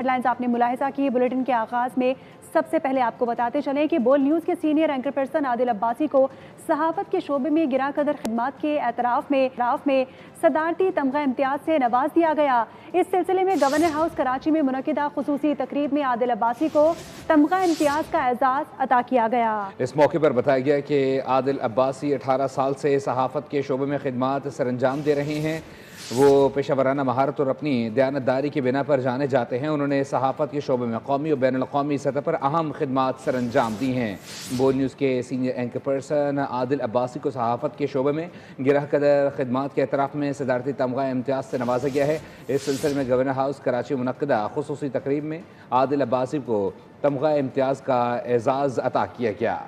Headlines आपने मुलाहिजा की। Bulletin के आगाज में सबसे पहले आपको बताते चलें कि बोल न्यूज़ के senior anchor person Adil Abbasi को सहाफत के शोबे में गिरा कदर खिदमात के एतराफ़ में सदारती तमगा इम्तियाज़ से नवाज दिया गया। इस सिलसिले में गवर्नर हाउस कराची में मुनक़िदा खुसूसी तकरीब में आदिल अब्बासी को तमगा इम्तियाज़ का एजाज़ अता किया गया। इस मौके पर बताया गया कि आदिल अब्बासी 18 साल से सहाफ़त के शोबे में खिदमात सरअंजाम दे रहे हैं। वो पेशावराना महारत और अपनी दयानतदारी की बिना पर जाने जाते हैं। उन्होंने सहाफ़त के शोबे में कौमी और बैनुल अक़वामी सतह पर अहम खिदमात सरअंजाम दी हैं। बोल न्यूज़ के senior anchor person Adil Abbasi को सहाफ़त के शोबे में गिरह कदर खिदमात के एतराफ़ में सदारती तमगा इम्तियाज़ से नवाजा गया है। इस सिलसिले में गवर्नर हाउस कराची में मुनक़्क़िदा खुसूसी तकरीब में आदिल अब्बासी को तमगा इम्तियाज़ का एजाज़ अता किया गया।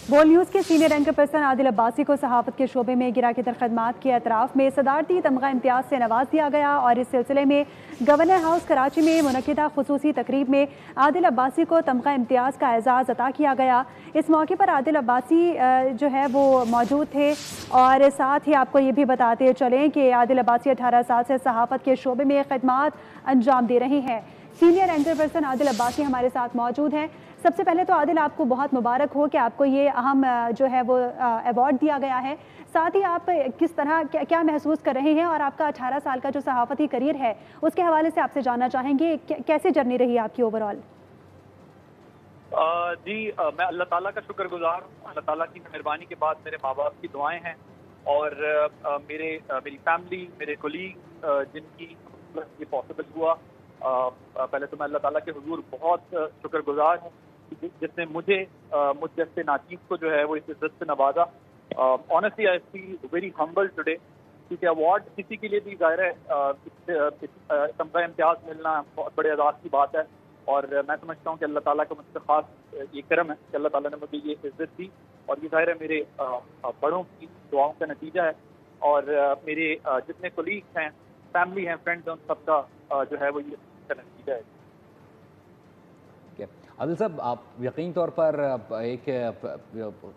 बोल न्यूज़ के senior anchor person Adil Abbasi को सहाफ़त के शोबे में गिरा कदर खदमात के एतराफ़ में सदारती तमगा इम्तियाज़ से नवाज दिया गया और इस सिलसिले में गवर्नर हाउस कराची में मुनक़्क़िदा खुसूसी तकरीब में आदिल अब्बासी को तमगा इम्तियाज़ का एजाज़ अता किया गया। इस मौके पर आदिल अब्बासी जो है वो मौजूद थे और साथ ही आपको ये भी बताते चलें कि आदिल अब्बासी 18 साल से सहाफ़त के शोबे में खिदमात अंजाम दे रहे हैं। Senior anchor person Adil Abbasi हमारे साथ मौजूद हैं। सबसे पहले तो आदिल आपको बहुत मुबारक हो कि आपको ये अहम जो है वो अवार्ड दिया गया है। साथ ही आप किस तरह क्या महसूस कर रहे हैं और आपका 18 साल का जो सहाफ़ती करियर है उसके हवाले से आपसे जानना चाहेंगे कैसे जर्नी रही आपकी ओवरऑल? जी मैं अल्लाह ताला का शुक्रगुजार हूँ। अल्लाह ताला की मेहरबानी के बाद मेरे माँ बाप की दुआएं हैं और मेरी फैमिली, मेरे कोलीग जिनकी ये पॉसिबल हुआ। पहले तो मैं अल्लाह ताला के हुजूर बहुत शुक्रगुजार हूँ जिसने मुझ जैसे नाचीज़ को जो है वो इस इज्जत से नवाजा। Honestly I feel very humble today क्योंकि अवार्ड किसी के लिए भी ज़ाहिर है तमगा इम्तियाज़ मिलना बहुत बड़े एजाज़ की बात है और मैं समझता हूँ कि अल्लाह ताला का मुझसे ख़ास ये करम है कि अल्लाह ताला ने मुझे ये इज्जत दी और ये ज़ाहिर है मेरे बड़ों की दुआओं का नतीजा है और मेरे जितने कोलीग्स हैं, फैमिली हैं, फ्रेंड्स हैं, उन सबका जो है वो ये नतीजा है। आदिल साहब, आप यकीन तौर पर एक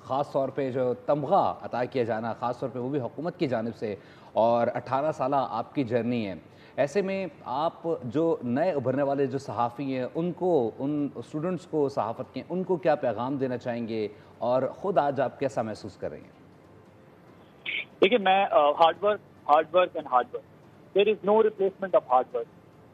ख़ास तौर पे जो तमगा अता किया जाना, ख़ास तौर पे वो भी हुकूमत की जानिब से, और 18 साल आपकी जर्नी है, ऐसे में आप जो नए उभरने वाले जो सहाफ़ी हैं उनको, उन स्टूडेंट्स को सहाफ़त के, उनको क्या पैगाम देना चाहेंगे और ख़ुद आज आप कैसा महसूस कर रहे हैं? देखिए मैं hard work and hard work, there is no replacement of hard work.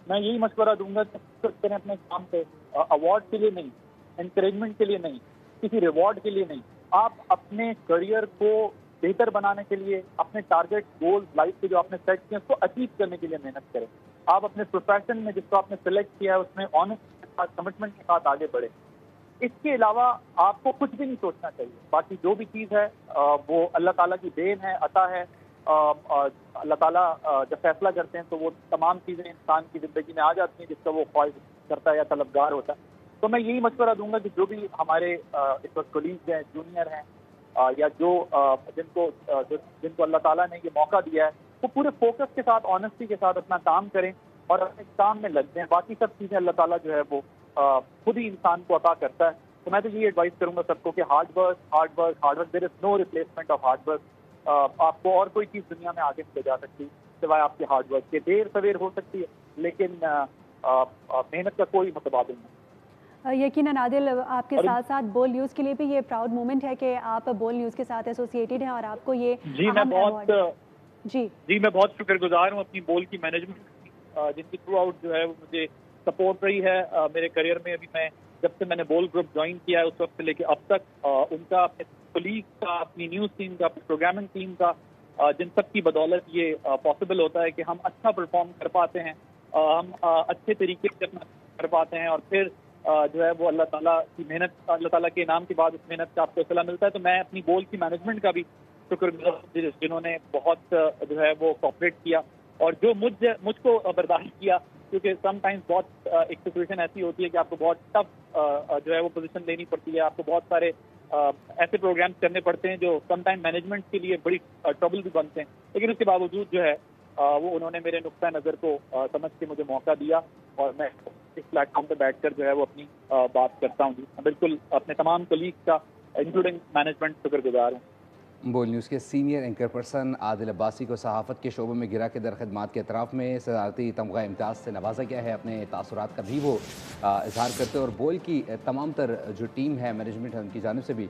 मैं यही मशवरा दूंगा कि करें अपने काम पे, अवार्ड के लिए नहीं, एनकरेजमेंट के लिए नहीं, किसी रिवॉर्ड के लिए नहीं, आप अपने करियर को बेहतर बनाने के लिए, अपने टारगेट गोल्स लाइफ के जो आपने सेट किए उसको अचीव करने के लिए मेहनत करें। आप अपने प्रोफेशन में जिसको आपने सिलेक्ट किया है उसमें ऑनेस्ट के साथ, कमिटमेंट के साथ आगे बढ़े। इसके अलावा आपको कुछ भी नहीं सोचना चाहिए। बाकी जो भी चीज़ है वो अल्लाह ताला की देन है, अता है। अल्लाह ताला जब फैसला करते हैं तो वो तमाम चीज़ें इंसान की ज़िंदगी में आ जाती हैं जिसका वो ख्वाहिश करता है या तलबगार होता है। तो मैं यही मशवरा दूंगा कि जो भी हमारे इस वक्त कोलीग्स हैं, जूनियर हैं या जिनको अल्लाह ताला ने ये मौका दिया है, वो पूरे फोकस के साथ, ऑनेस्टी के साथ अपना काम करें और अपने काम में लग जाएं। बाकी सब चीज़ें अल्लाह ताला जो है वो खुद ही इंसान को अता करता है। तो मैं तो यही एडवाइस करूंगा सबको कि hard work, there is no replacement of hard work. आपको और कोई चीज़ दुनिया में आगे नहीं ले जा सकती सिवाय आपके हार्ड वर्क के। देर सवेर हो सकती है लेकिन मेहनत का कोई मुतबादिल नहीं। यकीनन आदिल, आपके साथ साथ बोल न्यूज़ के लिए भी ये प्राउड मोमेंट है कि आप बोल न्यूज़ के साथ एसोसिएटेड हैं और आपको ये मैं बहुत शुक्रगुजार हूँ अपनी बोल की मैनेजमेंट जिनकी थ्रू आउट जो है वो मुझे सपोर्ट रही है मेरे करियर में। अभी मैं जब से मैंने बोल ग्रुप ज्वाइन किया है उस वक्त से लेके अब तक उनका, अपने कोलीग का, अपनी न्यूज़ टीम का, अपनी प्रोग्रामिंग टीम का, जिन सब की बदौलत ये पॉसिबल होता है कि हम अच्छा परफॉर्म कर पाते हैं, हम अच्छे तरीके से अपना कर पाते हैं और फिर जो है वो अल्लाह ताला की मेहनत, अल्लाह ताला के इनाम के बाद उस मेहनत का आपको सिला मिलता है। तो मैं अपनी बोल की मैनेजमेंट का भी शुक्रगुजार जिन्होंने बहुत जो है वो कोऑपरेट किया और जो मुझको बर्दाश्त किया, क्योंकि समटाइम्स बहुत एक सिचुएशन ऐसी होती है कि आपको बहुत टफ जो है वो पोजीशन लेनी पड़ती है, आपको बहुत सारे ऐसे प्रोग्राम्स करने पड़ते हैं जो समटाइम मैनेजमेंट के लिए बड़ी ट्रबल भी बनते हैं, लेकिन उसके बावजूद जो है वो उन्होंने मेरे नुक्ता नज़र को समझ के मुझे मौका दिया और मैं इस प्लेटफॉर्म पे बैठकर जो है वो अपनी बात करता हूँ। बिल्कुल अपने तमाम कलीग का इंक्लूडिंग मैनेजमेंट शुक्रगुजार हूँ। بول نیوز کے سینئر اینکر پرسن عادل عباسی کو صحافت کے شعبے میں گرا کے در خدمات کے اطراف میں صدارتی تمغہ امتیاز سے نوازا گیا ہے۔ اپنے تاثرات کا بھی وہ اظہار کرتے اور بول کی تمام تر جو ٹیم ہے مینجمنٹ ہے ان کی جانب سے بھی